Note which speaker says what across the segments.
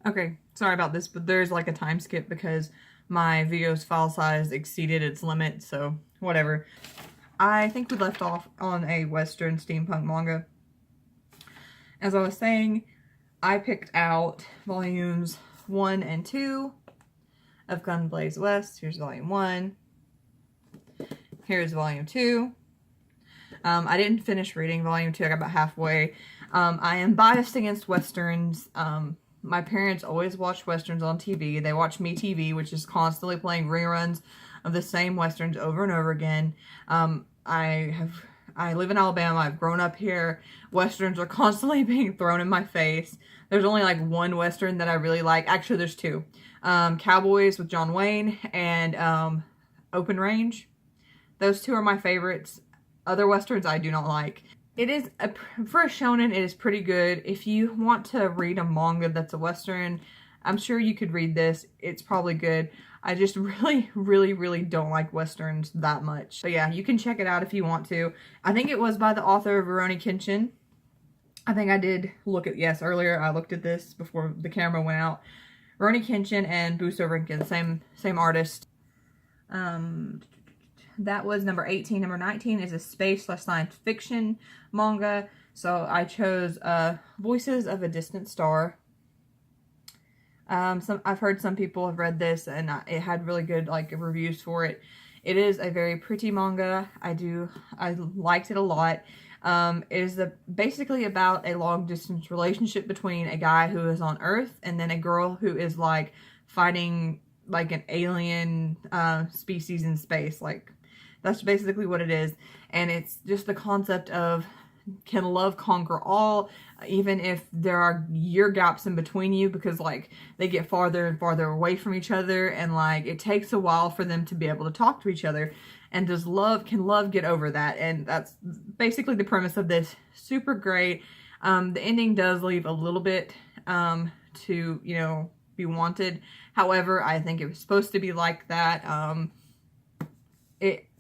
Speaker 1: Okay, sorry about this, but there's like a time skip because my video's file size exceeded its limit, so whatever. I think we left off on a Western steampunk manga. As I was saying, I picked out volumes 1 and 2 of Gunblaze West. Here's volume 1. Here's volume 2. I didn't finish reading volume 2. I got about halfway. I am biased against Westerns. My parents always watch Westerns on TV. They watch MeTV, which is constantly playing reruns of the same Westerns over and over again. I live in Alabama. I've grown up here. Westerns are constantly being thrown in my face. There's only like one Western that I really like. Actually, there's two. Cowboys with John Wayne and Open Range. Those two are my favorites. Other Westerns I do not like. It is, for a shonen, it is pretty good. If you want to read a manga that's a Western, I'm sure you could read this. It's probably good. I just really don't like Westerns that much. But yeah, you can check it out if you want to. I think it was by the author of Rurouni Kenshin. I think I did look at, yes, earlier I looked at this before the camera went out. Rurouni Kenshin and Buso Rinkin, same artist. That was number 18. Number 19 is a space/science fiction manga. So I chose Voices of a Distant Star. I've heard some people have read this and it had really good like reviews for it. It is a very pretty manga. I liked it a lot. It is basically about a long distance relationship between a guy who is on Earth and then a girl who is like fighting like an alien species in space. Like that's basically what it is. And it's just the concept of, can love conquer all, even if there are year gaps in between you, because like they get farther and farther away from each other and like it takes a while for them to be able to talk to each other. And can love get over that? And that's basically the premise of this. Super great. The ending does leave a little bit to, you know, be wanted. However, I think it was supposed to be like that.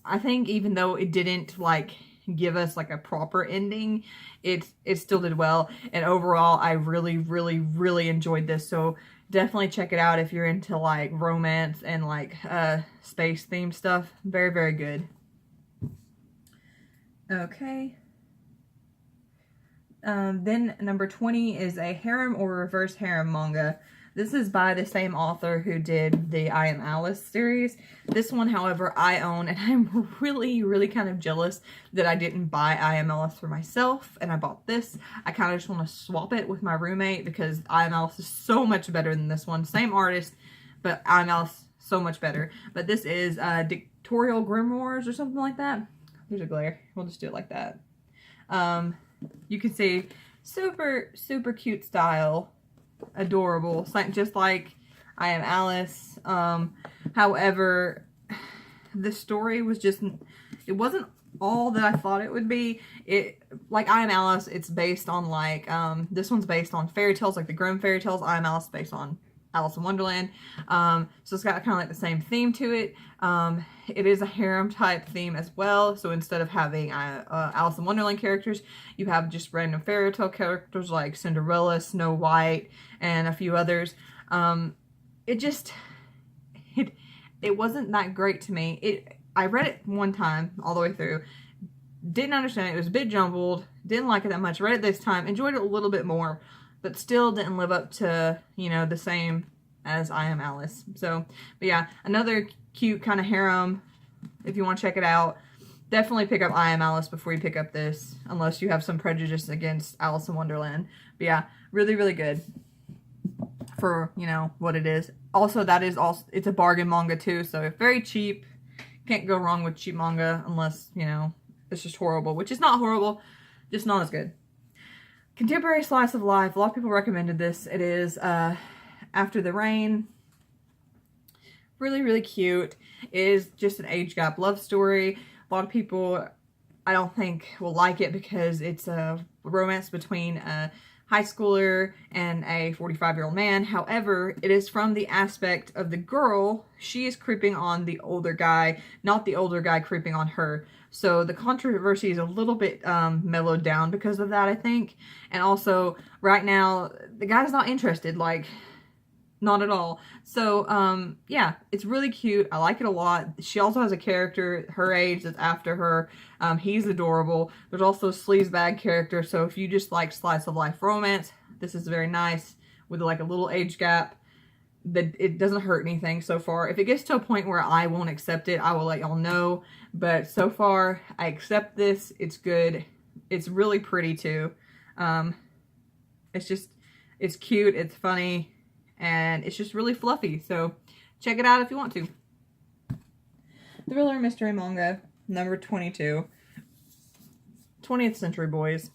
Speaker 1: I think even though it didn't like give us like a proper ending, it still did well. And overall, I really enjoyed this. So definitely check it out if you're into like romance and like space themed stuff. Very good. Okay. Then number 20 is a harem or reverse harem manga. This is by the same author who did the I Am Alice series. This one, however, I own, and I'm really kind of jealous that I didn't buy I Am Alice for myself, and I bought this. I kind of just want to swap it with my roommate because I Am Alice is so much better than this one. Same artist, but I Am Alice so much better. But this is Dictatorial Grimoires or something like that. There's a glare. We'll just do it like that. You can see super cute style. Adorable, just like I Am Alice. However, the story was just, it wasn't all that I thought it would be. It, like I Am Alice, it's based on like, this one's based on fairy tales, like the Grimm fairy tales. I Am Alice is based on Alice in Wonderland. So it's got kind of like the same theme to it. It is a harem type theme as well. So instead of having Alice in Wonderland characters, you have just random fairy tale characters like Cinderella, Snow White, and a few others. It wasn't that great to me. I read it one time all the way through. Didn't understand it. It was a bit jumbled. Didn't like it that much. Read it this time. Enjoyed it a little bit more. But still didn't live up to, you know, the same as I Am Alice. So, but yeah, another cute kind of harem. If you want to check it out, definitely pick up I Am Alice before you pick up this, unless you have some prejudice against Alice in Wonderland. But yeah, really good for, you know, what it is. Also, it's a bargain manga too, so very cheap. Can't go wrong with cheap manga unless, you know, it's just horrible, which is not horrible, just not as good. Contemporary slice of life. A lot of people recommended this. It is After the Rain. Really cute. It is just an age gap love story. A lot of people, I don't think, will like it because it's a romance between a high schooler and a 45-year-old man. However, it is from the aspect of the girl. She is creeping on the older guy, not the older guy creeping on her. So the controversy is a little bit mellowed down because of that, I think. And also, right now, the guy's not interested. Like, Not at all. So, yeah, it's really cute. I like it a lot. She also has a character her age that's after her. He's adorable. There's also a sleazebag character, so if you just like slice of life romance, this is very nice with like a little age gap. That it doesn't hurt anything so far. If it gets to a point where I won't accept it, I will let y'all know. But so far, I accept this. It's good. It's really pretty too. It's cute. It's funny. And it's just really fluffy. So check it out if you want to. Thriller mystery manga number 22. 20th Century Boys.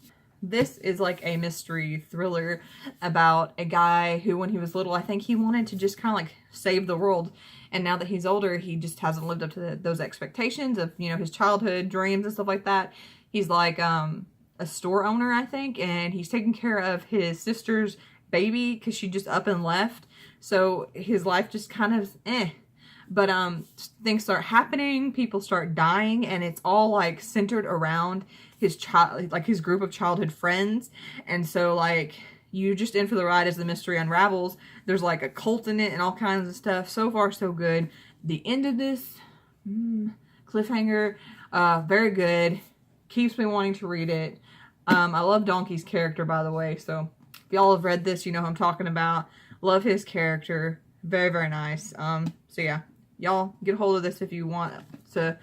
Speaker 1: This is like a mystery thriller about a guy who, when he was little, I think he wanted to just kind of like save the world. And now that he's older, he just hasn't lived up to those expectations of, you know, his childhood dreams and stuff like that. He's like a store owner, I think, and he's taking care of his sister's baby because she just up and left. So his life just kind of but things start happening, people start dying, and it's all like centered around his his group of childhood friends. And so like you just in for the ride as the mystery unravels. There's like a cult in it and all kinds of stuff. So far so good. The end of this cliffhanger, very good, keeps me wanting to read it. I love Donkey's character, by the way, so if y'all have read this, you know who I'm talking about. Love his character. Very, very nice. So yeah, y'all get a hold of this if you want to,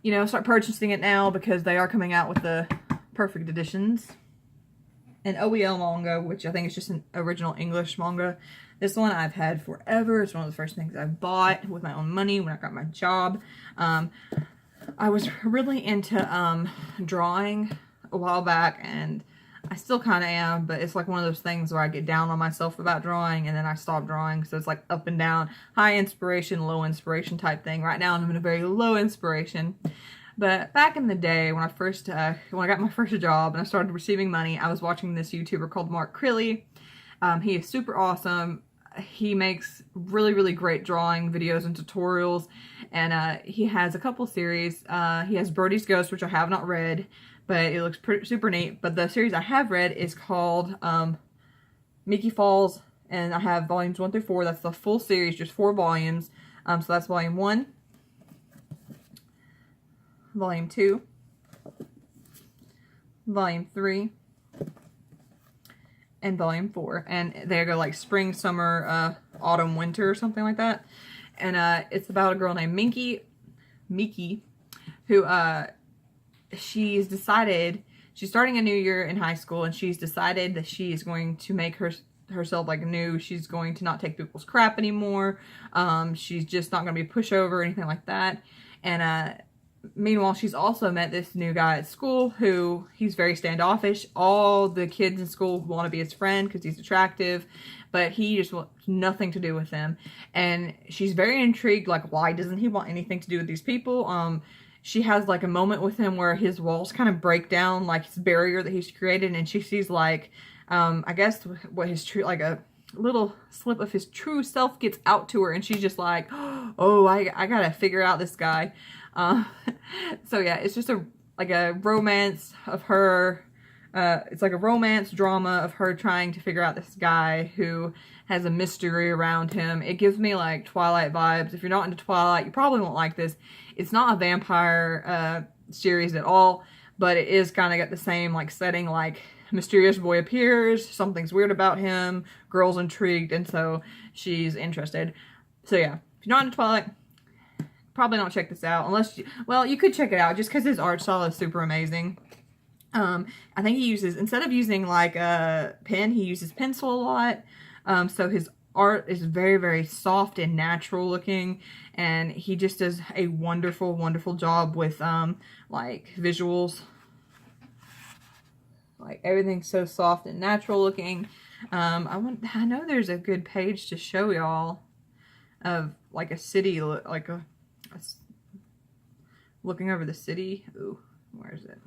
Speaker 1: you know, start purchasing it now because they are coming out with the perfect editions. An OEL manga, which I think is just an original English manga. This one I've had forever. It's one of the first things I bought with my own money when I got my job. I was really into drawing a while back, and I still kind of am, but it's like one of those things where I get down on myself about drawing and then I stop drawing. So it's like up and down, high inspiration, low inspiration type thing. Right now I'm in a very low inspiration. But back in the day when I first, when I got my first job and I started receiving money, I was watching this YouTuber called Mark Crilly. He is super awesome. He makes really, really great drawing videos and tutorials. And he has a couple series. He has Brodys Ghost, which I have not read, but it looks super neat. But the series I have read is called Mickey Falls, and I have volumes 1 through 4. That's the full series, just 4 volumes. So that's volume 1, volume 2, volume 3, and volume 4. And they go like spring, summer, autumn, winter, or something like that. And it's about a girl named Miki, who she's decided, she's starting a new year in high school, and she's decided that she is going to make herself like new. She's going to not take people's crap anymore. She's just not going to be a pushover or anything like that. And meanwhile, she's also met this new guy at school who, he's very standoffish. All the kids in school want to be his friend because he's attractive, but he just wants nothing to do with them. And she's very intrigued, like, why doesn't he want anything to do with these people? She has like a moment with him where his walls kind of break down, like his barrier that he's created, and she sees like, I guess what his true, like a little slip of his true self gets out to her, and she's just like, oh, I gotta figure out this guy. So yeah, it's just like a romance of her. It's like a romance drama of her trying to figure out this guy who has a mystery around him. It gives me like Twilight vibes. If you're not into Twilight, you probably won't like this. It's not a vampire series at all, but it is kind of got the same like setting, like mysterious boy appears, something's weird about him, girl's intrigued, and so she's interested. So yeah, if you're not into Twilight, probably don't check this out unless you, well, you could check it out just because his art style is super amazing. I think he uses, instead of using like a pen, he uses pencil a lot. So his art is very, very soft and natural looking, and he just does a wonderful, wonderful job with like visuals. Like everything's so soft and natural looking. I know there's a good page to show y'all of like a city, like a looking over the city. Ooh, where is it?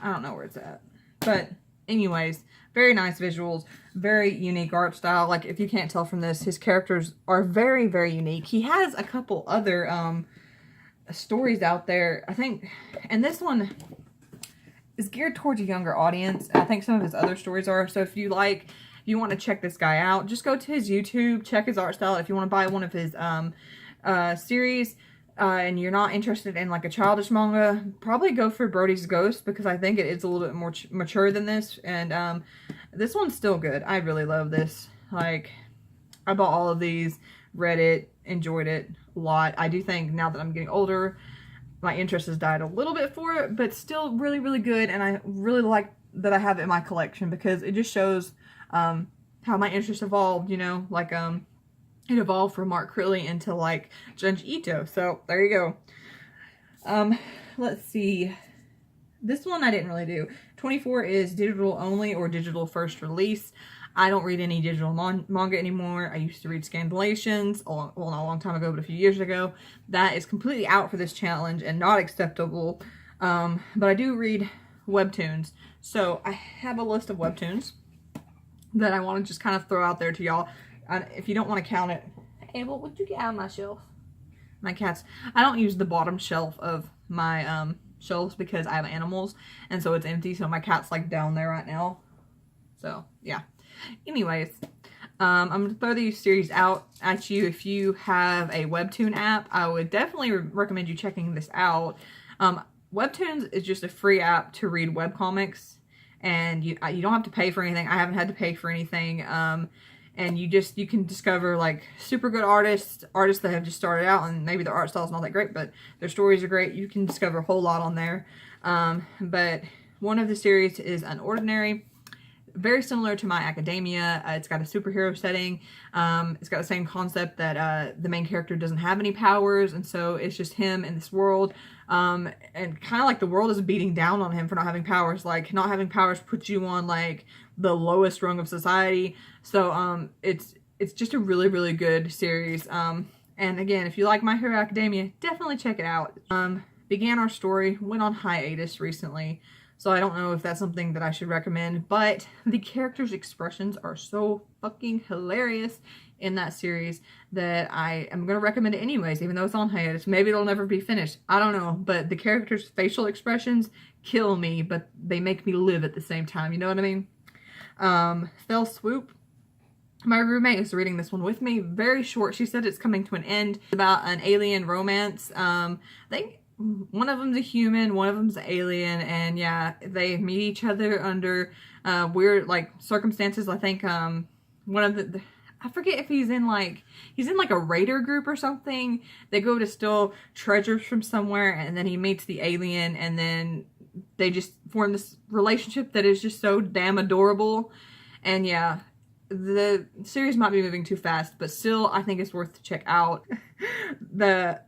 Speaker 1: I don't know where it's at. But anyways, very nice visuals, very unique art style. Like if you can't tell from this, his characters are very, very unique. He has a couple other stories out there, I think, and this one is geared towards a younger audience. I think some of his other stories are. So if you like you want to check this guy out, just go to his YouTube, check his art style. If you want to buy one of his series, and you're not interested in like a childish manga, probably go for Brodys Ghost, because I think it is a little bit more mature than this, and this one's still good. I really love this. Like, I bought all of these, read it, enjoyed it a lot. I do think now that I'm getting older, my interest has died a little bit for it, but still really, really good, and I really like that I have it in my collection, because it just shows how my interest evolved, you know, like it evolved from Mark Crilly into like Junji Ito. So there you go. Let's see. This one I didn't really do. 24 is digital only or digital first release. I don't read any digital manga anymore. I used to read Scandalations, well, not a long time ago, but a few years ago. That is completely out for this challenge and not acceptable. But I do read webtoons. So I have a list of webtoons that I want to just kind of throw out there to y'all. If you don't want to count it. Hey, well, would you get out of my shelf? My cats. I don't use the bottom shelf of my shelves because I have animals, and so it's empty, so my cat's like down there right now. So yeah. Anyways, I'm gonna throw these series out at you. If you have a webtoon app, I would definitely recommend you checking this out. Webtoons is just a free app to read webcomics, and you don't have to pay for anything. I haven't had to pay for anything. And you can discover like super good artists that have just started out, and maybe their art style is not that great, but their stories are great. You can discover a whole lot on there. But one of the series is Unordinary. Very similar to My Academia. It's got a superhero setting. It's got the same concept that the main character doesn't have any powers, and so it's just him in this world. And kind of like the world is beating down on him for not having powers. Like, not having powers puts you on like the lowest rung of society. So it's just a really, really good series. And again, if you like My Hero Academia, definitely check it out. Began Our Story went on hiatus recently, so I don't know if that's something that I should recommend, but the characters' expressions are so fucking hilarious in that series that I am going to recommend it anyways, even though it's on hiatus. Maybe it'll never be finished. I don't know, but the characters' facial expressions kill me, but they make me live at the same time. You know what I mean? Fell Swoop. My roommate is reading this one with me. Very short. She said it's coming to an end. It's about an alien romance. I think one of them's a human, one of them's an alien, and yeah, they meet each other under weird like circumstances. I think one of the I forget if he's in like a raider group or something. They go to steal treasures from somewhere, and then he meets the alien, and then they just form this relationship that is just so damn adorable. And yeah, the series might be moving too fast, but still I think it's worth to check out.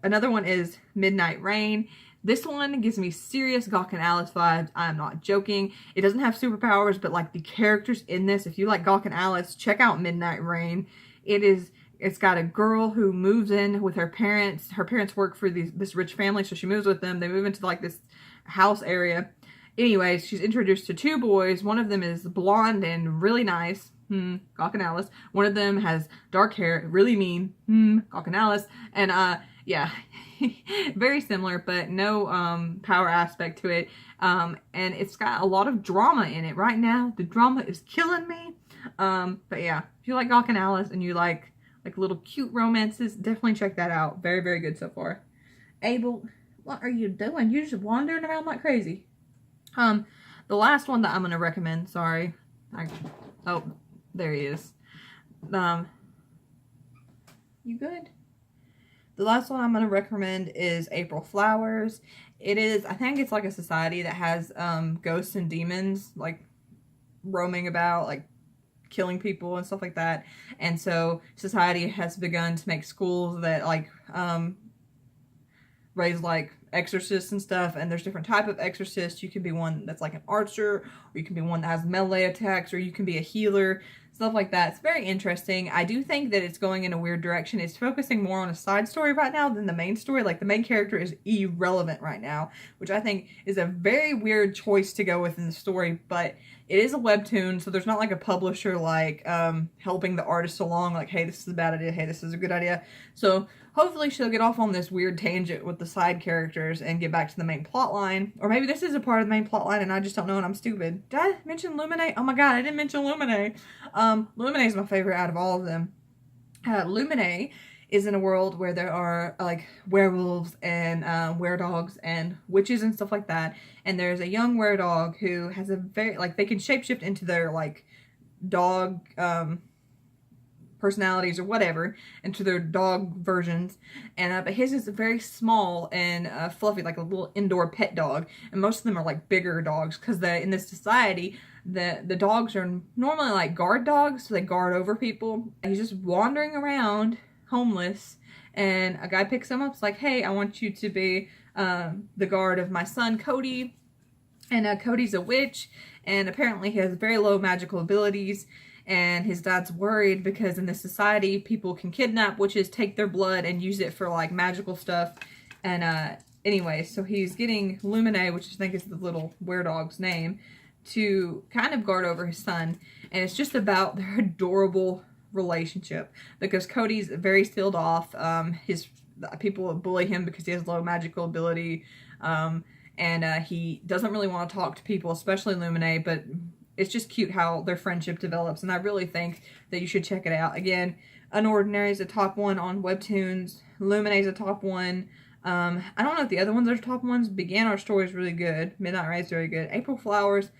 Speaker 1: Another one is Midnight Rain. This one gives me serious Gawk and Alice vibes. I'm not joking. It doesn't have superpowers, but like the characters in this, if you like Gawk and Alice, check out Midnight Rain. It's got a girl who moves in with her parents. Her parents work for this rich family, so she moves with them. They move into like this house area. Anyways, she's introduced to two boys. One of them is blonde and really nice. Gawk and Alice. One of them has dark hair, really mean. Gawk and Alice. And yeah, very similar, but no power aspect to it. And it's got a lot of drama in it. Right now, the drama is killing me. But yeah, if you like Gawk and Alice and you like little cute romances, definitely check that out. Very, very good so far. Abel, what are you doing? You're just wandering around like crazy. The last one that I'm gonna recommend, sorry. Oh, there he is. You good? The last one I'm going to recommend is April Flowers. It is, I think it's like a society that has ghosts and demons like roaming about, like killing people and stuff like that. And so society has begun to make schools that like raise like exorcists and stuff, and there's different type of exorcists. You can be one that's like an archer, or you can be one that has melee attacks, or you can be a healer, stuff like that. It's very interesting. I do think that it's going in a weird direction. It's focusing more on a side story right now than the main story. Like the main character is irrelevant right now, which I think is a very weird choice to go with in the story, but It is a webtoon, so there's not like a publisher like helping the artist along, like, hey, this is a bad idea, hey, this is a good idea. So hopefully she'll get off on this weird tangent with the side characters and get back to the main plot line. Or maybe this is a part of the main plot line and I just don't know and I'm stupid. Did I mention Lumine? Oh my god, I didn't mention Lumine. Lumine is my favorite out of all of them. Lumine is in a world where there are like werewolves and weredogs and witches and stuff like that. And there's a young weredog who has a very, like, they can shapeshift into their like dog personalities or whatever, into their dog versions. And but his is very small and fluffy, like a little indoor pet dog. And most of them are like bigger dogs because in this society, the dogs are normally like guard dogs, so they guard over people. He's just wandering around homeless, and a guy picks him up. It's like, hey, I want you to be the guard of my son Cody. And Cody's a witch, and apparently he has very low magical abilities, and his dad's worried because in this society people can kidnap witches, take their blood, and use it for like magical stuff. And anyway, so he's getting Lumine, which I think is the little weredog's name, to kind of guard over his son. And it's just about their adorable relationship, because Cody's very sealed off. His people bully him because he has low magical ability, and he doesn't really want to talk to people, especially Lumine. But it's just cute how their friendship develops, and I really think that you should check it out. Again, Unordinary is a top one on Webtoons. Lumine is a top one. I don't know if the other ones are top ones. Began Our Story is really good. Midnight Rise is very good. April Flowers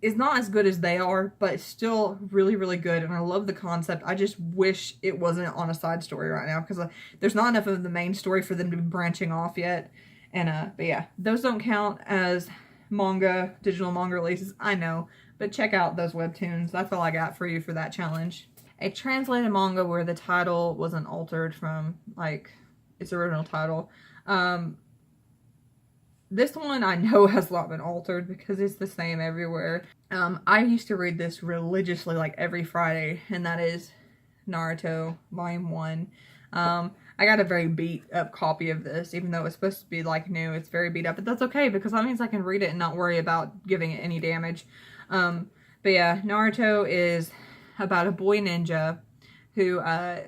Speaker 1: is not as good as they are, but it's still really, really good, and I love the concept. I just wish it wasn't on a side story right now, because there's not enough of the main story for them to be branching off yet. And but yeah, those don't count as manga, digital manga releases, I know, but check out those webtoons. That's all I got for you for that challenge. A translated manga where the title wasn't altered from like its original title. This one I know has not been altered because it's the same everywhere. I used to read this religiously like every Friday, and that is Naruto Volume 1. I got a very beat up copy of this, even though it's supposed to be like new. It's very beat up, but that's okay because that means I can read it and not worry about giving it any damage. But yeah, Naruto is about a boy ninja who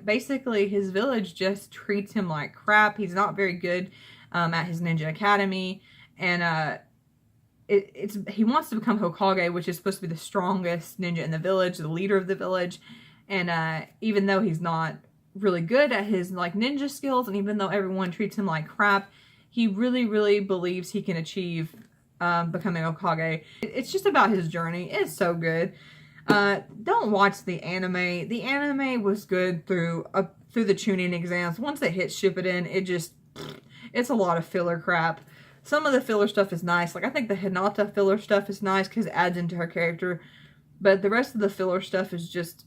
Speaker 1: basically his village just treats him like crap. He's not very good at his ninja academy, and he wants to become Hokage, which is supposed to be the strongest ninja in the village, the leader of the village. And even though he's not really good at his like ninja skills, and even though everyone treats him like crap, he really, really believes he can achieve becoming Hokage. It's just about his journey. It's so good. Don't watch the anime. The anime was good through the Chunin exams. Once they hit Shippuden, it's a lot of filler crap. Some of the filler stuff is nice. Like, I think the Hinata filler stuff is nice because it adds into her character. But the rest of the filler stuff is just,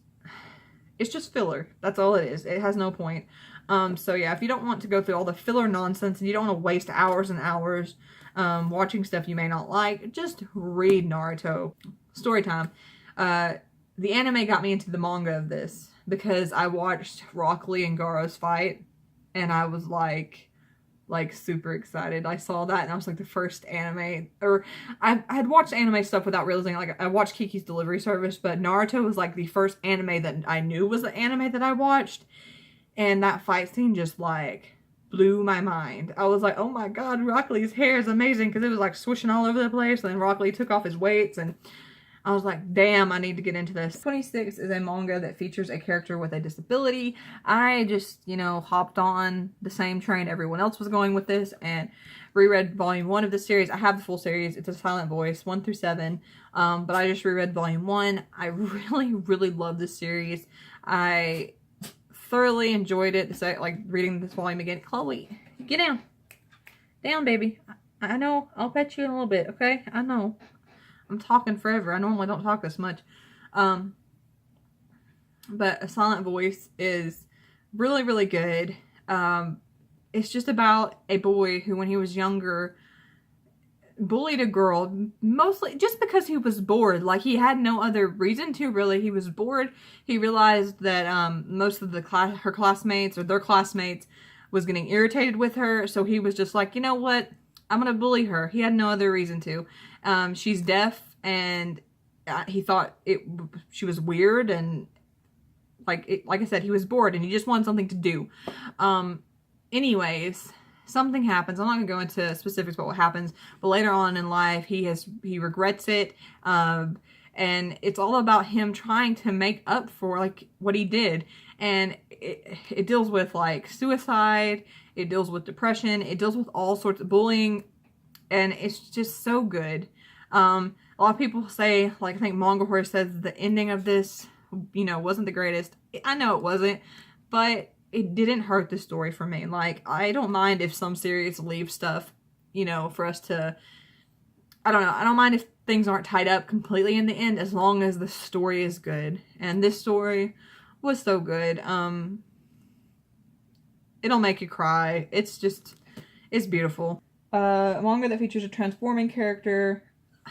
Speaker 1: it's just filler. That's all it is. It has no point. So yeah, if you don't want to go through all the filler nonsense and you don't want to waste hours and hours watching stuff you may not like, just read Naruto. Story time. The anime got me into the manga of this because I watched Rock Lee and Garo's fight, and I was like super excited. I saw that and I was like the first anime, or I had watched anime stuff without realizing, like I watched Kiki's Delivery Service, but Naruto was like the first anime that I knew was the anime that I watched, and that fight scene just like blew my mind. I was like, oh my god, Rock Lee's hair is amazing, because it was like swishing all over the place, and then Rock Lee took off his weights, and I was like, damn, I need to get into this. 26 is a manga that features a character with a disability. I just, hopped on the same train everyone else was going with this and reread volume 1 of the series. I have the full series. It's a silent voice, 1 through 7. But I just reread volume 1. I really, really love this series. I thoroughly enjoyed it. So, like, reading this volume again. Chloe, get down. Down, baby. I know. I'll pet you in a little bit, okay? I know. I'm talking forever. I normally don't talk this much. But A Silent Voice is really, really good. It's just about a boy who, when he was younger, bullied a girl, mostly just because he was bored. Like, he had no other reason to, really. He was bored. He realized that most of her classmates, or their classmates, was getting irritated with her. So he was just like, you know what? I'm going to bully her. He had no other reason to. She's deaf, and he thought she was weird, and like I said, he was bored and he just wanted something to do. Anyways, something happens. I'm not gonna go into specifics about what happens, but later on in life, he regrets it, and it's all about him trying to make up for like what he did. And it deals with like suicide, it deals with depression, it deals with all sorts of bullying, and it's just so good. A lot of people say, like I think Manga Hoarder says the ending of this, you know, wasn't the greatest. I know it wasn't, but it didn't hurt the story for me. Like, I don't mind if some series leave stuff, you know, for us to, I don't know, I don't mind if things aren't tied up completely in the end, as long as the story is good. And this story was so good. It'll make you cry. It's beautiful. A manga that features a transforming character.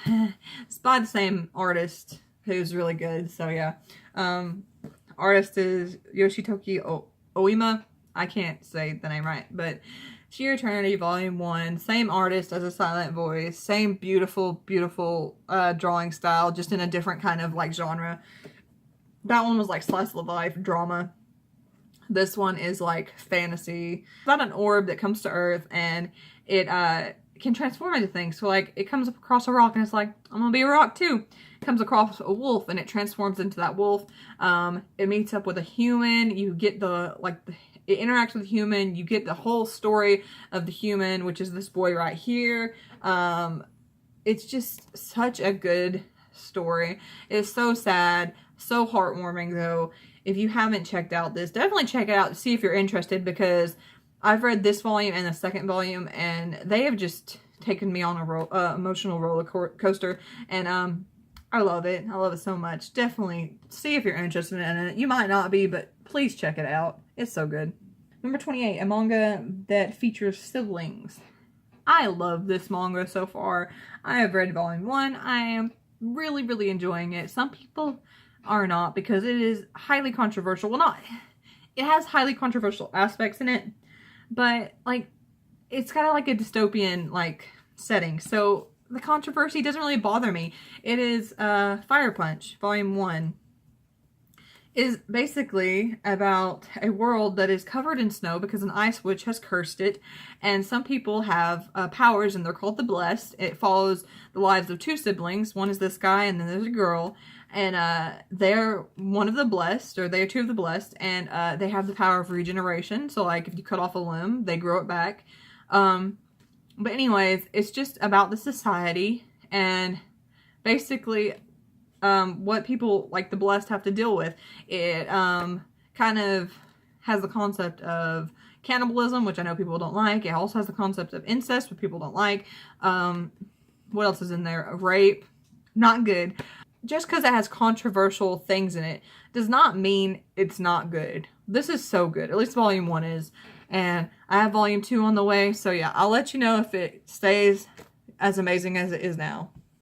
Speaker 1: It's by the same artist, who's really good. So yeah. Artist is Yoshitoki Oima. I can't say the name right, but Sheer Eternity Volume 1. Same artist as A Silent Voice. Same beautiful, beautiful drawing style, just in a different kind of like genre. That one was like slice of life drama. This one is like fantasy. It's about an orb that comes to Earth, and it can transform into things. So like it comes across a rock and it's like, I'm gonna be a rock too. It comes across a wolf and it transforms into that wolf. It meets up with a human. You get it interacts with a human. You get the whole story of the human, which is this boy right here. It's just such a good story. It's so sad, so heartwarming though. If you haven't checked out this, definitely check it out to see if you're interested, because I've read this volume and the second volume, and they have just taken me on a emotional roller coaster, and I love it. I love it so much. Definitely see if you're interested in it. You might not be, but please check it out. It's so good. Number 28, a manga that features siblings. I love this manga so far. I have read volume 1. I am really, really enjoying it. Some people are not, because it is highly controversial. Well, it has highly controversial aspects in it, but like it's kind of like a dystopian like setting, so the controversy doesn't really bother me. It is Fire Punch Volume 1 is basically about a world that is covered in snow because an ice witch has cursed it, and some people have powers, and they're called the Blessed. It follows the lives of 2 siblings. One is this guy, and then there's a girl, and they're one of the Blessed, or they're 2 of the Blessed, and they have the power of regeneration. So like if you cut off a limb, they grow it back. But anyways, it's just about the society, and basically what people like the Blessed have to deal with. It kind of has the concept of cannibalism, which I know people don't like. It also has the concept of incest, which people don't like. What else is in there? Rape. Not good. Just because it has controversial things in it does not mean it's not good. This is so good. At least Volume 1 is. And I have Volume 2 on the way. So yeah, I'll let you know if it stays as amazing as it is now.